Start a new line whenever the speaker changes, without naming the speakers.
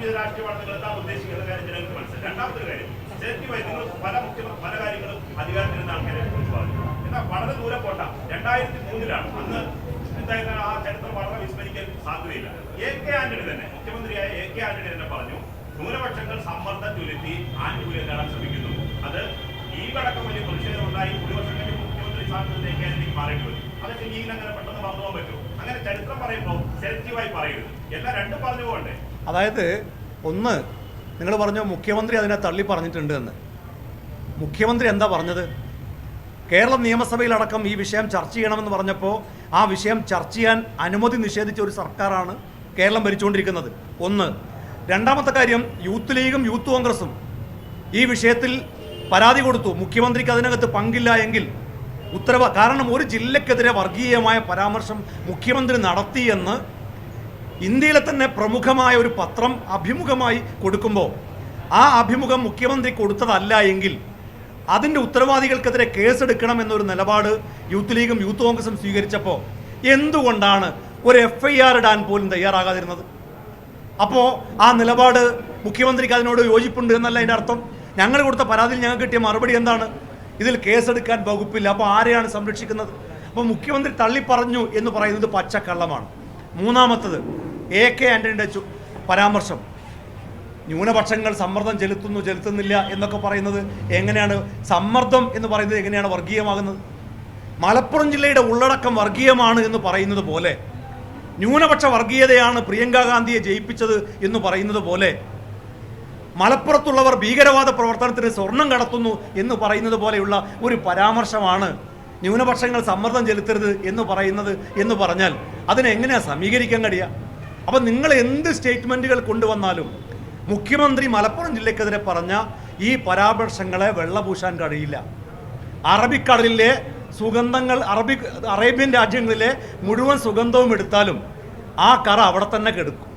സംവിധാന രാഷ്ട്രീയമാണ് നിങ്ങൾ എന്താണ് ഉദ്ദേശിക്കുന്ന കാര്യം ജനങ്ങൾക്ക് മനസ്സിലായി. രണ്ടാമത്തെ കാര്യം സെലക്റ്റീവായി നിങ്ങൾ പല കാര്യങ്ങളും അധികാരത്തിരുന്ന ആൾക്കാരെ കുറിച്ച് പറഞ്ഞു. എന്നാൽ വളരെ ദൂരം പോട്ട 2003 അന്ന് എന്തായാലും ആ ചരിത്രം വളരെ വിസ്മരിക്കാൻ സാധ്യതയില്ല. AK ആന്റണി തന്നെ, മുഖ്യമന്ത്രിയായ AK ആന്റണി തന്നെ പറഞ്ഞു, ന്യൂനപക്ഷങ്ങൾ സമ്മർദ്ദം ചുരുത്തി ആനുകൂല്യം നേടാൻ ശ്രമിക്കുന്നു. അത് ഈ അടക്കം വലിയ പ്രതിഷേധം ഉണ്ടായി. ഒരു വർഷം കഴിഞ്ഞ് മുഖ്യമന്ത്രി സ്ഥാനത്ത് AK ആന്റണിക്ക് മാറേണ്ടി വരും. അതൊക്കെ ഈ അങ്ങനെ പെട്ടെന്ന് മറന്നു പോകാൻ പറ്റും. അങ്ങനെ ചരിത്രം പറയുമ്പോൾ സെലക്റ്റീവായി പറയരുത്. എല്ലാം രണ്ടും പറഞ്ഞു പോകണ്ടേ?
അതായത് ഒന്ന്, നിങ്ങൾ പറഞ്ഞു മുഖ്യമന്ത്രി അതിനെ തള്ളി പറഞ്ഞിട്ടുണ്ട് എന്ന്. മുഖ്യമന്ത്രി എന്താ പറഞ്ഞത്? കേരള നിയമസഭയിലടക്കം ഈ വിഷയം ചർച്ച ചെയ്യണമെന്ന് പറഞ്ഞപ്പോൾ ആ വിഷയം ചർച്ച ചെയ്യാൻ അനുമതി നിഷേധിച്ച ഒരു സർക്കാരാണ് കേരളം ഭരിച്ചുകൊണ്ടിരിക്കുന്നത്. ഒന്ന്. രണ്ടാമത്തെ കാര്യം, യൂത്ത് ലീഗും യൂത്ത് കോൺഗ്രസും ഈ വിഷയത്തിൽ പരാതി കൊടുത്തു. മുഖ്യമന്ത്രിക്ക് അതിനകത്ത് പങ്കില്ല എങ്കിൽ കാരണം ഒരു ജില്ലക്കെതിരെ വർഗീയമായ പരാമർശം മുഖ്യമന്ത്രി നടത്തിയെന്ന് ഇന്ത്യയിലെ തന്നെ പ്രമുഖമായ ഒരു പത്രം അഭിമുഖമായി കൊടുക്കുമ്പോൾ ആ അഭിമുഖം മുഖ്യമന്ത്രി കൊടുത്തതല്ല എങ്കിൽ അതിൻ്റെ ഉത്തരവാദികൾക്കെതിരെ കേസെടുക്കണം എന്നൊരു നിലപാട് യൂത്ത് ലീഗും യൂത്ത് കോൺഗ്രസും സ്വീകരിച്ചപ്പോൾ എന്തുകൊണ്ടാണ് ഒരു FIR ഇടാൻ പോലും തയ്യാറാകാതിരുന്നത്? അപ്പോൾ ആ നിലപാട് മുഖ്യമന്ത്രിക്ക് അതിനോട് യോജിപ്പുണ്ട് എന്നല്ല അതിൻ്റെ അർത്ഥം. ഞങ്ങൾ കൊടുത്ത പരാതിയിൽ ഞങ്ങൾക്ക് കിട്ടിയ മറുപടി എന്താണ്? ഇതിൽ കേസെടുക്കാൻ വകുപ്പില്ല. അപ്പോൾ ആരെയാണ് സംരക്ഷിക്കുന്നത്? അപ്പോൾ മുഖ്യമന്ത്രി തള്ളിപ്പറഞ്ഞു എന്ന് പറയുന്നത് പച്ചക്കള്ളമാണ്. മൂന്നാമത്തത്, AK ആന്റണിയുടെ പരാമർശം, ന്യൂനപക്ഷങ്ങൾ സമ്മർദ്ദം ചെലുത്തുന്നില്ല എന്നൊക്കെ പറയുന്നത് എങ്ങനെയാണ്? സമ്മർദ്ദം എന്ന് പറയുന്നത് എങ്ങനെയാണ് വർഗീയമാകുന്നത്? മലപ്പുറം ജില്ലയുടെ ഉള്ളടക്കം വർഗീയമാണ് എന്ന് പറയുന്നത് പോലെ, ന്യൂനപക്ഷ വർഗീയതയാണ് പ്രിയങ്ക ഗാന്ധിയെ ജയിപ്പിച്ചത് എന്ന് പറയുന്നത് പോലെ, മലപ്പുറത്തുള്ളവർ ഭീകരവാദ പ്രവർത്തനത്തിന് സ്വർണം കടത്തുന്നു എന്ന് പറയുന്നത് പോലെയുള്ള ഒരു പരാമർശമാണ് ന്യൂനപക്ഷങ്ങൾ സമ്മർദ്ദം ചെലുത്തരുത് എന്ന് പറഞ്ഞാൽ അതിനെങ്ങനെയാണ് സമീകരിക്കാൻ കഴിയുക? അപ്പം നിങ്ങൾ എന്ത് സ്റ്റേറ്റ്മെൻറ്റുകൾ കൊണ്ടുവന്നാലും മുഖ്യമന്ത്രി മലപ്പുറം ജില്ലക്കെതിരെ പറഞ്ഞ ഈ പരാമർശങ്ങളെ വെള്ളപൂശാൻ കഴിയില്ല. അറബിക്കടലിലെ സുഗന്ധങ്ങൾ, അറേബ്യൻ രാജ്യങ്ങളിലെ മുഴുവൻ സുഗന്ധവും എടുത്താലും ആ കറ അവിടെ തന്നെ കിടക്കും.